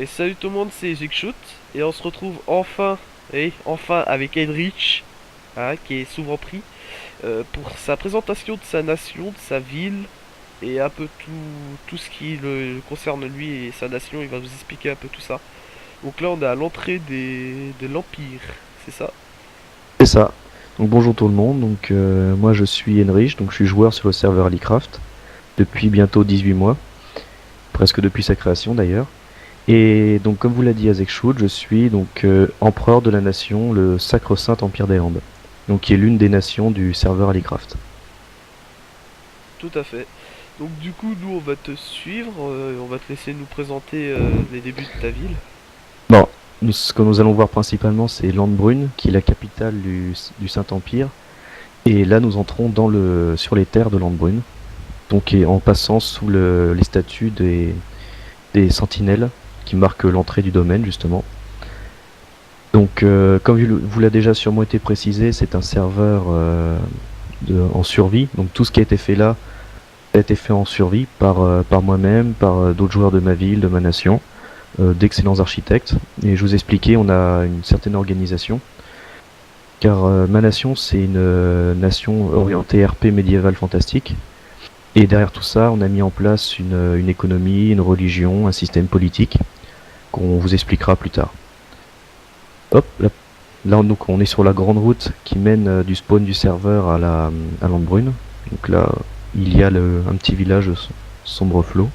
Et salut tout le monde, c'est Shoot et on se retrouve enfin avec Heinrich, hein, qui est souvent pris, pour sa présentation de sa nation, de sa ville, et un peu tout ce qui le concerne lui et sa nation. Il va vous expliquer un peu tout ça. Donc là, on est à l'entrée de l'Empire, c'est ça? C'est ça. Donc bonjour tout le monde. Moi je suis Enrich, donc je suis joueur sur le serveur Alicraft depuis bientôt 18 mois, presque depuis sa création d'ailleurs. Et donc comme vous l'a dit Azekshut, je suis empereur de la nation, le Sacre-Saint Empire des Landes, donc qui est l'une des nations du serveur Alicraft. Tout à fait. Donc du coup, nous, on va te suivre, on va te laisser nous présenter les débuts de ta ville. Bon, ce que nous allons voir principalement c'est Landbrune, qui est la capitale du Saint-Empire. Et là nous entrons sur les terres de Landbrune, en passant sous les statues des sentinelles qui marquent l'entrée du domaine justement. Comme vous l'a déjà sûrement été précisé, c'est un serveur en survie. Donc tout ce qui a été fait là a été fait en survie par moi-même, par d'autres joueurs de ma ville, de ma nation, d'excellents architectes. Et je vous expliquais, on a une certaine organisation. Car ma nation, c'est une nation orientée RP médiéval fantastique. Et derrière tout ça, on a mis en place une économie, une religion, un système politique qu'on vous expliquera plus tard. Hop, là donc, on est sur la grande route qui mène du spawn du serveur à Landbrune. Donc là, il y a un petit village Sombreflot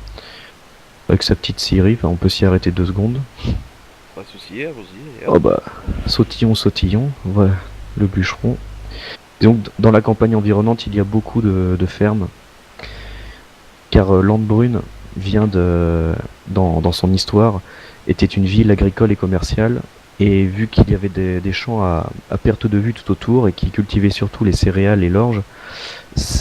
avec sa petite scierie. Enfin, on peut s'y arrêter 2 secondes. Pas de soucis, allons-y, et hop. Oh bah, sautillons, sautillons. Voilà, le bûcheron. Donc, dans la campagne environnante, il y a beaucoup de fermes. Car Landbrune vient dans son histoire, était une ville agricole et commerciale. Et vu qu'il y avait des champs à perte de vue tout autour et qui cultivaient surtout les céréales et l'orge,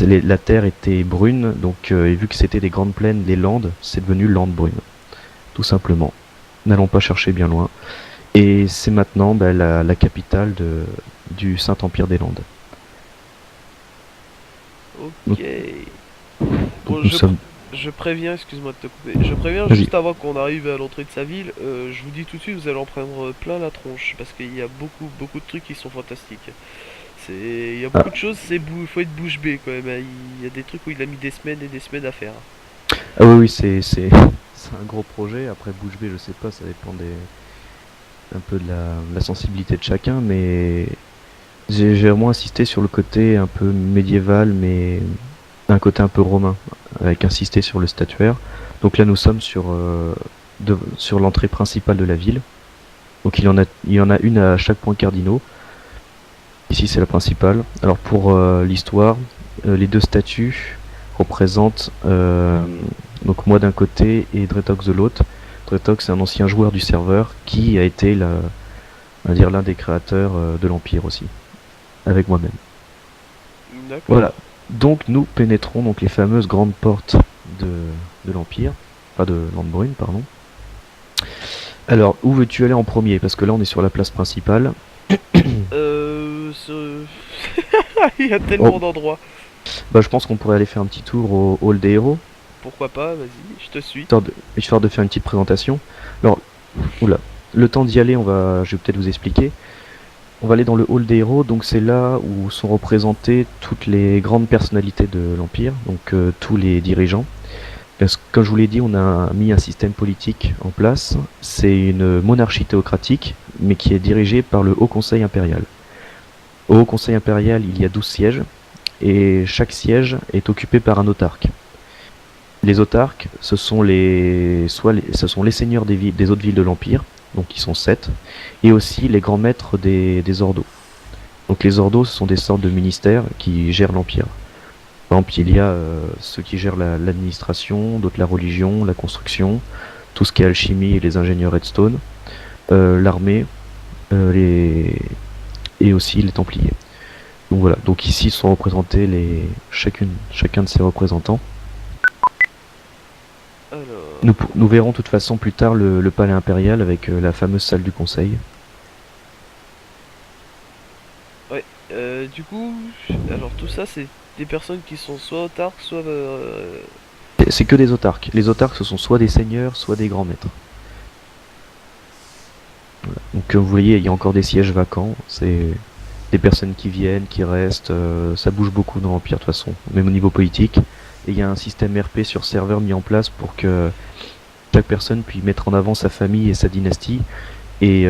la terre était brune, et vu que c'était des grandes plaines, les landes, c'est devenu Landbrune, tout simplement. N'allons pas chercher bien loin. Et c'est maintenant la capitale du Saint-Empire des Landes. Ok. Donc, donc Bon, nous sommes... je préviens, excuse-moi de te couper. Je préviens Vas-y. juste avant qu'on arrive à l'entrée de sa ville. Je vous dis tout de suite, vous allez en prendre plein la tronche parce qu'il y a beaucoup de trucs qui sont fantastiques. Il y a beaucoup Ah, de choses, faut être bouche bée quand même, hein. Il y a des trucs où il a mis des semaines et des semaines à faire. ah oui, oui, c'est un gros projet. Après, bouche bée, je sais pas, ça dépend un peu de la sensibilité de chacun, mais j'ai vraiment insisté sur le côté un peu médiéval, mais un côté un peu romain, avec insisté sur le statuaire. Donc là, nous sommes sur l'entrée principale de la ville. Donc il y en a une à chaque point cardinaux. Ici, c'est la principale. Alors pour l'histoire, les deux statues représentent donc moi d'un côté et Dretox de l'autre. Dretox, c'est un ancien joueur du serveur qui a été on va dire l'un des créateurs de l'Empire aussi, avec moi-même. D'accord. Voilà. Donc nous pénétrons donc les fameuses grandes portes de, de l'Empire, pas de Landbrune, pardon. Alors, où veux-tu aller en premier? Parce que là, on est sur la place principale. Ce... Il y a Oh, tellement d'endroits. bah, je pense qu'on pourrait aller faire un petit tour au hall des héros, Pourquoi pas, vas-y, je te suis. histoire de faire une petite présentation. Alors, oula, le temps d'y aller, je vais peut-être vous expliquer. On va aller dans le hall des héros, donc c'est là où sont représentées toutes les grandes personnalités de l'Empire, tous les dirigeants. Parce que, comme je vous l'ai dit, on a mis un système politique en place. C'est une monarchie théocratique, mais qui est dirigée par le Haut Conseil impérial. Au Haut Conseil impérial, il y a 12 sièges, et chaque siège est occupé par un autarque. Les autarques, ce sont les seigneurs des autres villes de l'Empire, donc ils sont 7, et aussi les grands maîtres des ordos. Donc les ordos, ce sont des sortes de ministères qui gèrent l'Empire. Par exemple, il y a ceux qui gèrent l'administration, d'autres la religion, la construction, tout ce qui est alchimie et les ingénieurs redstone, l'armée, les... et aussi les templiers. Donc voilà, donc ici sont représentés chacun de ces représentants. Alors, Nous verrons de toute façon plus tard le palais impérial avec la fameuse salle du conseil. ouais, du coup, alors tout ça, c'est des personnes qui sont soit autarques, soit... C'est que des autarques. Les autarques, ce sont soit des seigneurs, soit des grands maîtres. Donc comme vous voyez, il y a encore des sièges vacants, c'est des personnes qui viennent, qui restent, ça bouge beaucoup dans l'Empire de toute façon, même au niveau politique. Et il y a un système RP sur serveur mis en place pour que chaque personne puisse mettre en avant sa famille et sa dynastie et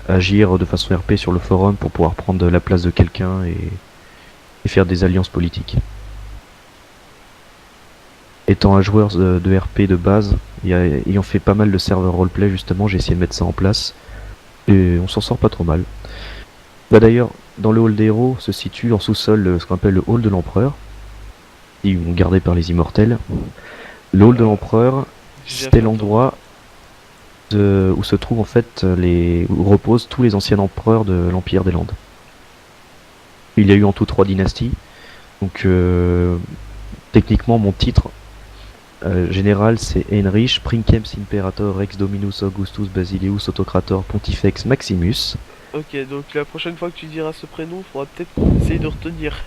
agir de façon RP sur le forum pour pouvoir prendre la place de quelqu'un et faire des alliances politiques. Étant un joueur de RP de base, ayant fait pas mal de serveurs roleplay justement, j'ai essayé de mettre ça en place et on s'en sort pas trop mal. Bah d'ailleurs, dans le hall des héros se situe en sous-sol ce qu'on appelle le hall de l'empereur, gardé par les immortels. Le hall de l'empereur, J'ai déjà c'était fait entendre. l'endroit où se trouvent en fait où reposent tous les anciens empereurs de l'Empire des Landes. Il y a eu en tout 3 dynasties, donc techniquement mon titre général c'est Heinrich Princeps Imperator Rex Dominus Augustus Basileus Autocrator Pontifex Maximus. Ok, donc la prochaine fois que tu diras ce prénom, faudra peut-être essayer de retenir.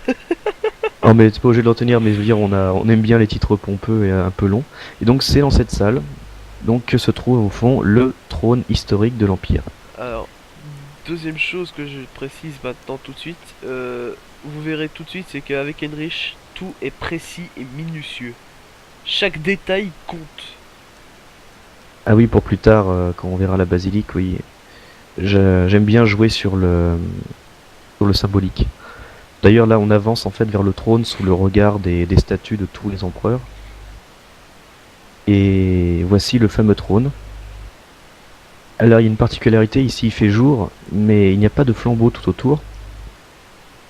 Oh mais c'est pas obligé de le retenir, mais je veux dire on aime bien les titres pompeux et un peu longs. Et donc c'est dans cette salle donc que se trouve au fond le trône historique de l'Empire. Alors, deuxième chose que je précise maintenant tout de suite, vous verrez tout de suite, c'est qu'avec Enrich, tout est précis et minutieux. Chaque détail compte. Ah oui, pour plus tard quand on verra la basilique, oui. J'aime bien jouer sur le symbolique. D'ailleurs là on avance en fait vers le trône sous le regard des statues de tous les empereurs. Et voici le fameux trône. Alors il y a une particularité, ici il fait jour, mais il n'y a pas de flambeau tout autour.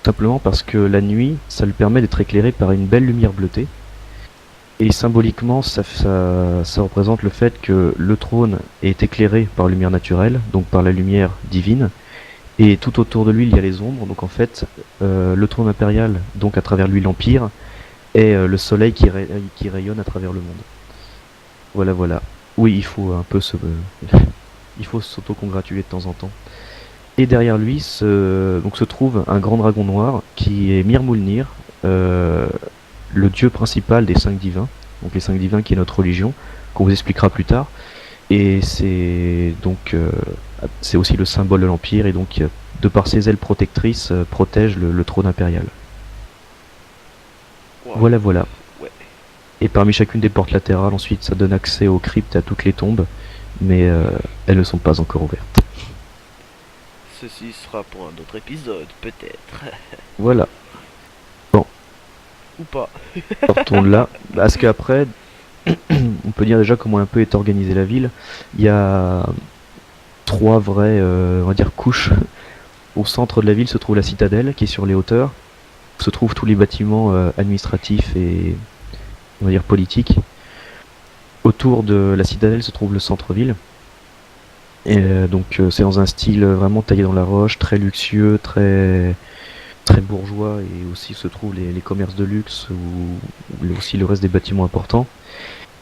Simplement parce que la nuit, ça lui permet d'être éclairé par une belle lumière bleutée. Et symboliquement, ça représente le fait que le trône est éclairé par lumière naturelle, donc par la lumière divine. Et tout autour de lui, il y a les ombres. Donc en fait, le trône impérial, donc à travers lui l'Empire, est le soleil qui rayonne à travers le monde. Voilà, voilà. Oui, il faut un peu il faut s'auto-congratuler de temps en temps. Et derrière lui donc se trouve un grand dragon noir qui est Mirmulnir, le dieu principal des 5 divins. Donc les 5 divins qui est notre religion, qu'on vous expliquera plus tard. Et c'est aussi le symbole de l'Empire et donc de par ses ailes protectrices protège le trône impérial. Waouh. Voilà, voilà. Ouais. Et parmi chacune des portes latérales, ensuite, ça donne accès aux cryptes et à toutes les tombes, mais elles ne sont pas encore ouvertes. Ceci sera pour un autre épisode, peut-être. Voilà. Bon, Ou pas. on retourne là. Parce qu'après, on peut dire déjà comment un peu est organisée la ville. Il y a 3 vraies, on va dire, couches. Au centre de la ville se trouve la citadelle, qui est sur les hauteurs. Où se trouvent tous les bâtiments administratifs et, on va dire, politiques. Autour de la citadelle se trouve le centre-ville. Et donc c'est dans un style vraiment taillé dans la roche, très luxueux, très bourgeois, et aussi se trouvent les commerces de luxe ou aussi le reste des bâtiments importants.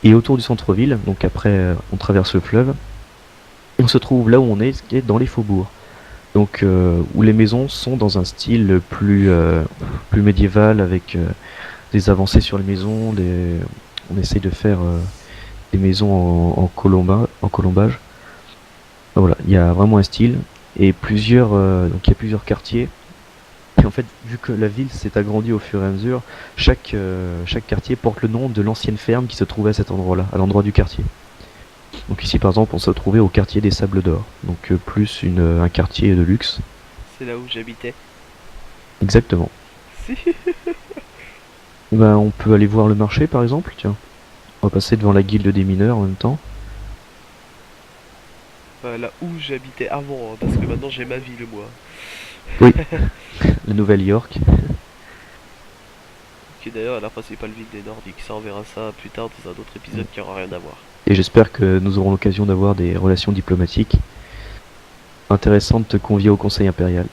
Et autour du centre-ville, donc après on traverse le fleuve, et on se trouve là où on est, qui est dans les faubourgs. Donc où les maisons sont dans un style plus médiéval, avec des avancées sur les maisons, on essaye de faire des maisons en colombage. Voilà, il y a vraiment un style et donc il y a plusieurs quartiers. Et en fait, vu que la ville s'est agrandie au fur et à mesure, chaque quartier porte le nom de l'ancienne ferme qui se trouvait à cet endroit-là, à l'endroit du quartier. Donc ici, par exemple, on se trouvait au quartier des Sables d'Or, donc plus un quartier de luxe. C'est là où j'habitais. Exactement. Si. Ben, on peut aller voir le marché, par exemple. Tiens, on va passer devant la guilde des mineurs en même temps. Enfin, là où j'habitais avant, hein, parce que maintenant j'ai ma ville, moi. Oui, la Nouvelle-York. Qui est d'ailleurs la principale ville des Nordiques. Ça, on verra ça plus tard dans un autre épisode qui aura rien à voir. Et j'espère que nous aurons l'occasion d'avoir des relations diplomatiques intéressantes de te convier au Conseil impérial.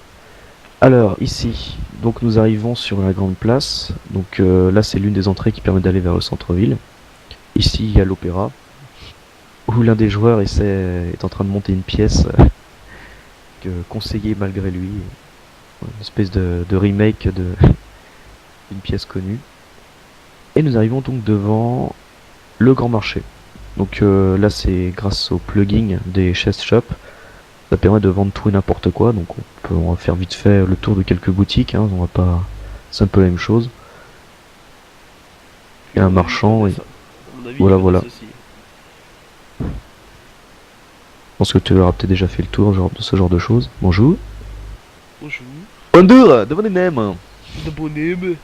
Alors, ici, donc nous arrivons sur la grande place. Donc là, c'est l'une des entrées qui permet d'aller vers le centre-ville. Ici, il y a l'opéra, où l'un des joueurs est en train de monter une pièce conseillée malgré lui. Une espèce de remake d'une pièce connue. Et nous arrivons donc devant le grand marché. Donc là, c'est grâce au plugin des chess shop Ça permet de vendre tout et n'importe quoi, donc on va faire vite fait le tour de quelques boutiques, hein, on va pas... C'est un peu la même chose. Il y a un marchand, et À mon avis, ils voilà, connaissent voilà. aussi. Je pense que tu auras peut-être déjà fait le tour genre, de ce genre de choses. Bonjour. Bonjour. Bonjour, devant les nems. De bonhomme.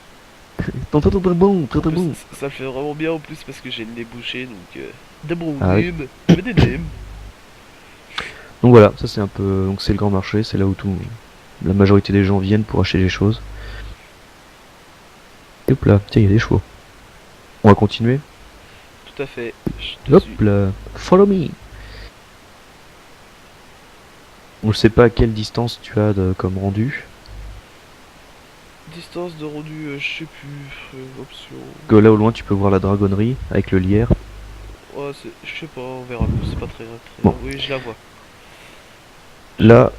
T'en fais très bon, très En très plus, bon. ça le fait vraiment bien en plus parce que j'ai le nez bouché, donc... De Ah oui. bonhomme. Je veux des nems. Donc voilà, ça c'est un peu... Donc c'est le grand marché, c'est là où tout... La majorité des gens viennent pour acheter des choses. Et hop là, tiens, il y a des chevaux. On va continuer. Tout à fait. Je te Hop suis. là, follow me. On ne sait pas à quelle distance tu as comme rendu. Distance de rendu, je sais plus. Option. Que là au loin tu peux voir la dragonnerie avec le lierre. Ouais, je sais pas, on verra. C'est pas très... Bon, Oui, je la vois. là,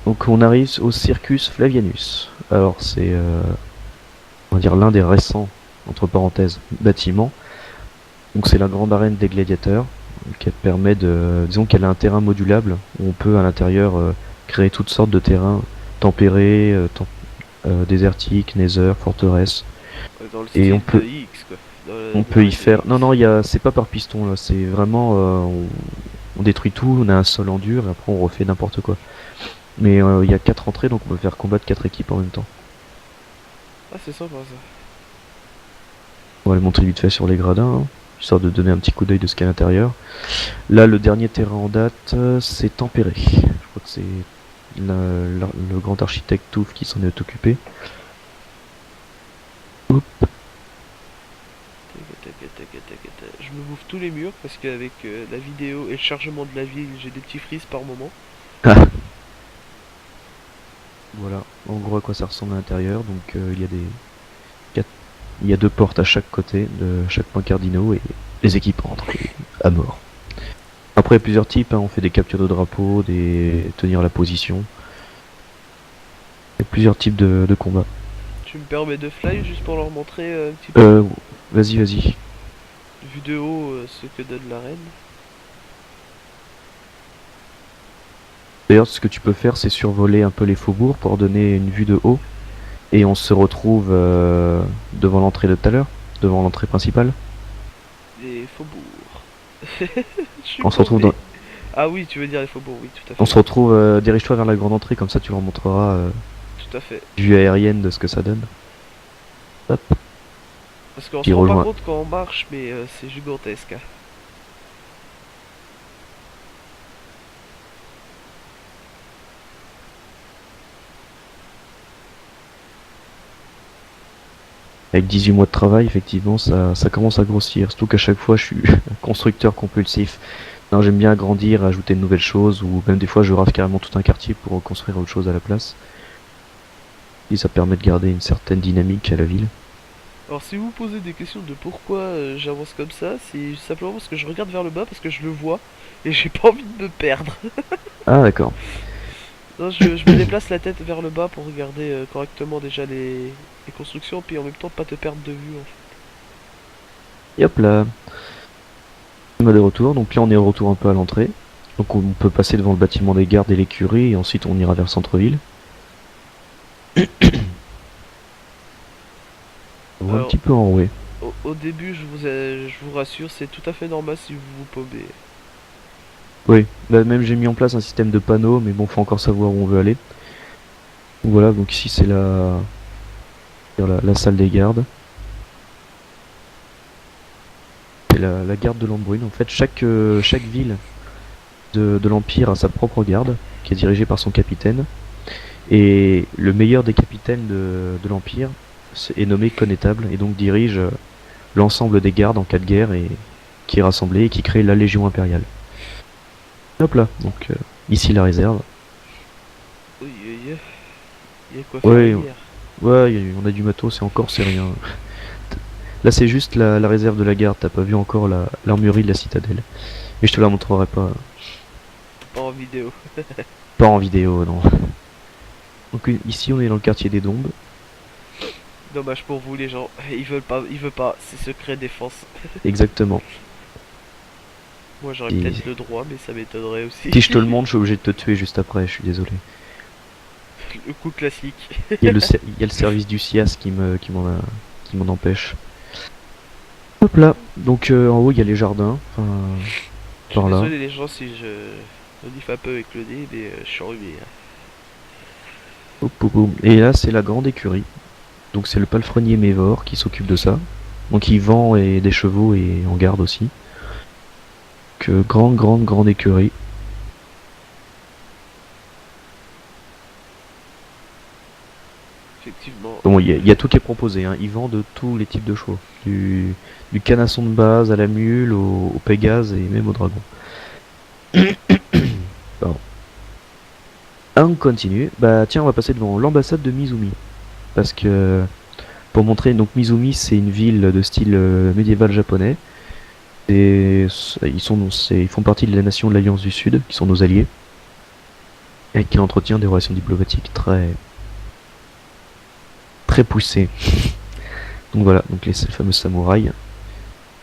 donc on arrive au Circus Flavianus. Alors c'est, on va dire l'un des récents, entre parenthèses, bâtiments. Donc c'est la grande arène des gladiateurs, qui permet de, disons qu'elle a un terrain modulable où on peut à l'intérieur créer toutes sortes de terrains tempérés, désertiques, nether, forteresses, Dans le et style de X, quoi. on Dans peut y les faire. Non DX. non, c'est pas par piston là, c'est vraiment on détruit tout, on a un sol en dur et après on refait n'importe quoi. Mais il y a 4 entrées donc on peut faire combattre 4 équipes en même temps. Ah, c'est sympa ça. On va le montrer vite fait sur les gradins, hein, histoire de donner un petit coup d'œil de ce qu'il y a à l'intérieur. Là, le dernier terrain en date, c'est Tempéré. Je crois que c'est le grand architecte Touf qui s'en est occupé. Oup. Je me bouffe tous les murs parce qu'avec la vidéo et le chargement de la ville, j'ai des petits frises par moment. Ah, voilà, en gros à quoi ça ressemble à l'intérieur. Donc il y a quatre- il y a deux portes à chaque côté de chaque point cardinaux et les équipes entrent à mort. Après plusieurs types, hein, on fait des captures de drapeaux, des tenir la position. Il y a plusieurs types de combats. Tu me permets de fly juste pour leur montrer un petit peu Euh, vas-y, vas-y. vu de haut ce que donne l'arène. D'ailleurs, ce que tu peux faire, c'est survoler un peu les faubourgs pour donner une vue de haut. Et on se retrouve devant l'entrée de tout à l'heure, devant l'entrée principale. Les faubourgs. Je suis On se retrouve paumé. dans... Ah oui, tu veux dire les faubourgs, oui, tout à On fait. se retrouve, dirige-toi vers la grande entrée, comme ça tu leur montreras Tout à fait. vue aérienne de ce que ça donne. Hop, Parce qu'on se qui rend pas rejoint. compte quand on marche, mais c'est gigantesque, hein. Avec 18 mois de travail, effectivement, ça commence à grossir. Surtout qu'à chaque fois, je suis constructeur compulsif. Non, j'aime bien agrandir, ajouter de nouvelles choses, ou même des fois, je rafle carrément tout un quartier pour reconstruire autre chose à la place. Et ça permet de garder une certaine dynamique à la ville. Alors si vous posez des questions de pourquoi j'avance comme ça, c'est simplement parce que je regarde vers le bas, parce que je le vois, et j'ai pas envie de me perdre. Ah, d'accord. Non, je me déplace la tête vers le bas pour regarder correctement déjà les constructions, puis en même temps pas te perdre de vue en fait. Et hop là, on a de retour. Donc là, on est de retour un peu à l'entrée. Donc on peut passer devant le bâtiment des gardes et l'écurie, et ensuite on ira vers le centre-ville. On va un Alors, petit peu enroué. au début, je vous rassure, c'est tout à fait normal si vous vous paumez. Oui, bah, même j'ai mis en place un système de panneaux, mais bon, faut encore savoir où on veut aller. Voilà, donc ici c'est la salle des gardes. C'est la garde de Landbrune. En fait, chaque ville de l'Empire a sa propre garde, qui est dirigée par son capitaine. Et le meilleur des capitaines de l'Empire est nommé connétable, et donc dirige l'ensemble des gardes en cas de guerre, et qui est rassemblé et qui crée la Légion impériale. Hop là, donc ici la réserve. Oui, il y a quoi faire Ouais, hier. ouais, on a du matos et encore c'est rien. Là c'est juste la réserve de la garde, t'as pas vu encore l'armurerie de la citadelle. Mais je te la montrerai pas. Pas en vidéo. Pas en vidéo, non. Donc ici on est dans le quartier des Dombes. Dommage pour vous les gens, il veut pas, c'est secret défense. Exactement. Moi j'aurais Et peut-être le droit, mais ça m'étonnerait aussi. si je te le montre, je suis obligé de te tuer juste après, je suis désolé. Le coup classique. Il y a le service du SIAS qui m'en empêche. Hop là, donc en haut il y a les jardins, enfin Je suis par là. désolé les gens si je renifle un peu avec le nez, mais je suis enrhumé, hein. Hop, hop, hop. Et là c'est la grande écurie. Donc c'est le palefrenier Mévor qui s'occupe de ça. Donc il vend des chevaux et en garde aussi. Que grande écurie. Effectivement. Bon, il y a tout qui est proposé, hein. Ils vendent tous les types de chevaux. Du canasson de base à la mule, au Pégase et même au dragon. Pardon. Ah, on continue. Bah tiens, on va passer devant l'ambassade de Mizumi. Parce que, pour montrer, donc Mizumi c'est une ville de style médiéval japonais. Et ils font partie de la nation de l'Alliance du Sud, qui sont nos alliés. Et qui entretient des relations diplomatiques très poussées. Donc voilà, donc les fameux samouraïs.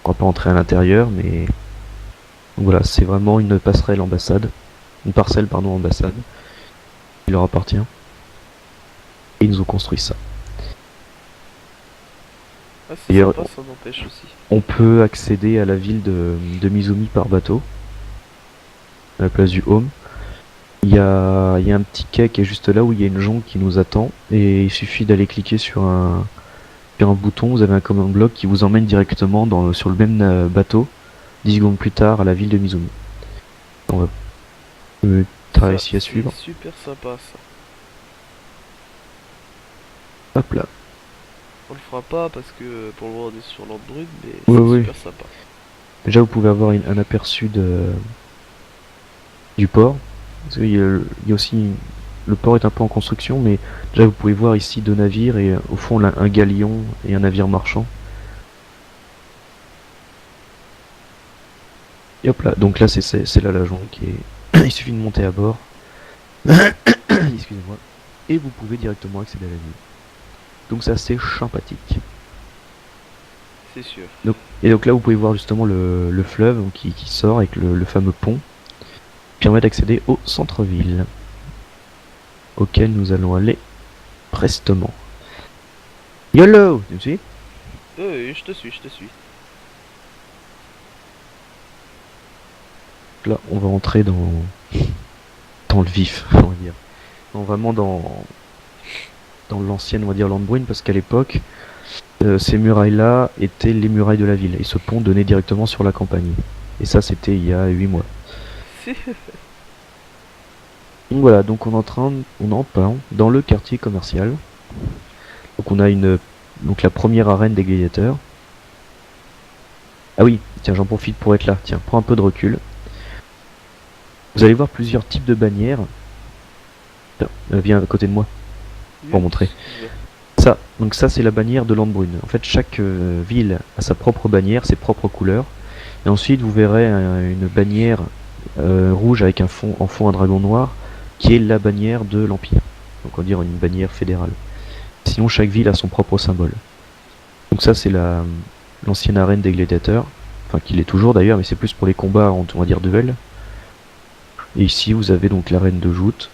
On va pas entrer à l'intérieur, mais donc voilà, c'est vraiment une passerelle ambassade, une parcelle pardon ambassade, qui leur appartient. Et ils nous ont construit ça. Ah, c'est D'ailleurs, sympa, ça n'empêche aussi. on peut accéder à la ville de Mizumi par bateau, à la place du Home. Il y a un petit quai qui est juste là où il y a une jonque qui nous attend, et il suffit d'aller cliquer sur un bouton, vous avez un command block qui vous emmène directement sur le même bateau, 10 secondes plus tard à la ville de Mizumi. On va t'as Ça, réussi à c'est suivre. super sympa ça. Hop là. On le fera pas parce que pour le moment on est sur Landbrune, mais Ouais, c'est ouais. super sympa. Déjà, vous pouvez avoir un aperçu du port. Parce qu'il y a, il y a aussi. Le port est un peu en construction, mais déjà, vous pouvez voir ici deux navires et au fond, là, un galion et un navire marchand. Et hop là. Donc là, c'est là la jonque. Et il suffit de monter à bord. Excusez-moi. Et vous pouvez directement accéder à la ville. Donc, c'est assez sympathique. C'est sûr. Et donc là, vous pouvez voir justement le fleuve donc, qui sort avec le fameux pont qui permet d'accéder au centre-ville, auquel nous allons aller prestement. YOLO! Tu me suis? Oui, je te suis, je te suis. Là, on va entrer dans le vif, on va dire. Non, vraiment dans l'ancienne, on va dire, Landbrune, parce qu'à l'époque, ces murailles-là étaient les murailles de la ville, et ce pont donnait directement sur la campagne. Et ça, c'était il y a 8 mois. Donc voilà, donc on entre pardon, dans le quartier commercial. Donc on a donc la première arène des gladiateurs. Ah oui, tiens, j'en profite pour être là. Tiens, prends un peu de recul. Vous allez voir plusieurs types de bannières. Tiens, viens à côté de moi pour montrer. Donc ça c'est la bannière de Landbrune. En fait, chaque ville a sa propre bannière, ses propres couleurs. Et ensuite, vous verrez une bannière rouge avec en fond un dragon noir, qui est la bannière de l'Empire. Donc on va dire une bannière fédérale. Sinon, chaque ville a son propre symbole. Donc ça c'est l'ancienne arène des gladiateurs. Enfin, qu'il est toujours d'ailleurs, mais c'est plus pour les combats, on va dire duel. Et ici, vous avez donc l'arène de joute.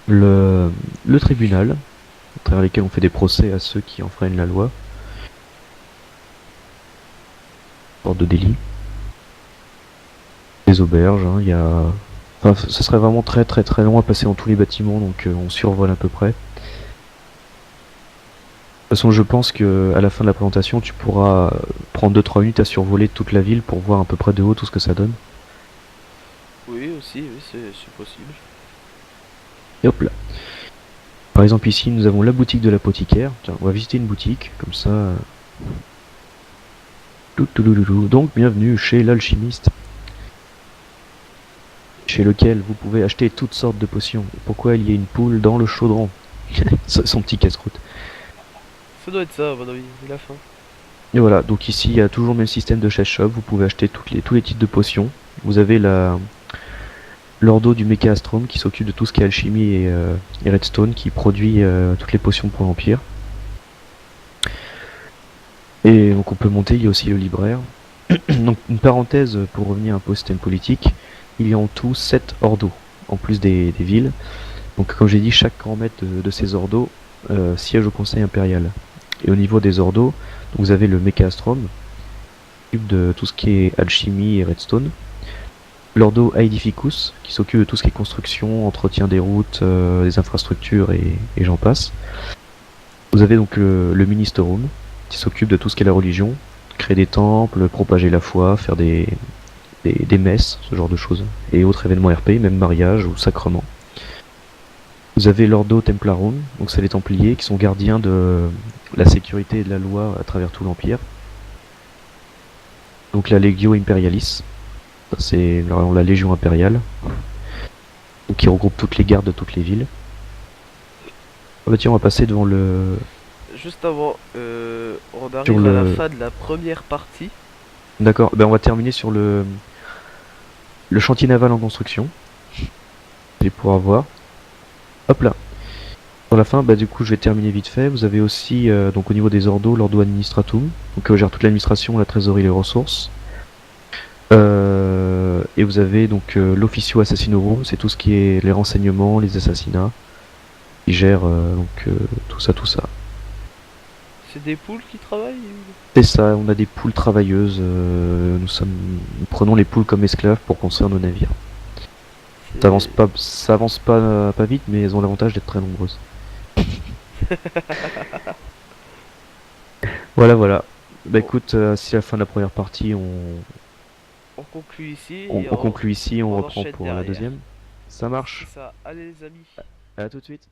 Le tribunal, à travers lesquels on fait des procès à ceux qui enfreignent la loi. Sorte de délit. Des auberges, hein, il y a... Enfin, ça serait vraiment très long à passer dans tous les bâtiments, donc on survole à peu près. De toute façon, je pense que à la fin de la présentation, tu pourras prendre 2-3 minutes à survoler toute la ville pour voir à peu près de haut tout ce que ça donne. Oui, aussi, oui, c'est possible. Et hop là. Par exemple ici, nous avons la boutique de l'apothicaire. Tiens, on va visiter une boutique, comme ça... Donc, bienvenue chez l'alchimiste. Chez lequel vous pouvez acheter toutes sortes de potions. Et pourquoi il y a une poule dans le chaudron? Son petit casse-croûte. Ça doit être ça, à mon avis, il a faim. Et voilà, donc ici il y a toujours le même système de chaise shop, vous pouvez acheter tous les types de potions. Vous avez l'ordo du Mecha Astrum qui s'occupe de tout ce qui est alchimie et redstone qui produit toutes les potions pour l'Empire. Et donc on peut monter, il y a aussi le libraire. Donc une parenthèse pour revenir un peu au système politique, il y a en tout 7 ordos, en plus des villes. Donc comme j'ai dit, chaque grand maître de ces ordos siège au conseil impérial. Et au niveau des ordos, donc vous avez le Mechastrum, qui s'occupe de tout ce qui est alchimie et redstone. L'ordo Aedificus, qui s'occupe de tout ce qui est construction, entretien des routes, des infrastructures et j'en passe. Vous avez donc le Ministerum, qui s'occupe de tout ce qui est la religion, créer des temples, propager la foi, faire des messes, ce genre de choses, et autres événements RP, même mariage ou sacrement. Vous avez l'Ordo Templarum, donc c'est les Templiers qui sont gardiens de la sécurité et de la loi à travers tout l'Empire. Donc la Legio Imperialis, c'est la Légion impériale, qui regroupe toutes les gardes de toutes les villes. Ah bah tiens, on va passer devant le... Juste avant, on sur arrive à la le... fin de la première partie. D'accord, ben on va terminer sur le chantier naval en construction. Vous allez pouvoir voir. Hop là. Sur la fin, bah du coup je vais terminer vite fait. Vous avez aussi, donc au niveau des ordos, l'ordo administratum, donc gère toute l'administration, la trésorerie et les ressources. Et vous avez donc l'officio assassinorum, c'est tout ce qui est les renseignements, les assassinats, qui gère tout ça, tout ça. C'est des poules qui travaillent C'est ça, on a des poules travailleuses, nous prenons les poules comme esclaves pour construire nos navires. C'est- Ça avance pas vite, mais elles ont l'avantage d'être très nombreuses. Voilà, voilà. Bah Bon, écoute, si à la fin de la première partie, on conclut ici on et conclut ici, on on reprend enchaîne pour la derrière. deuxième. Ça C'est marche. ça. Allez les amis. À tout de suite.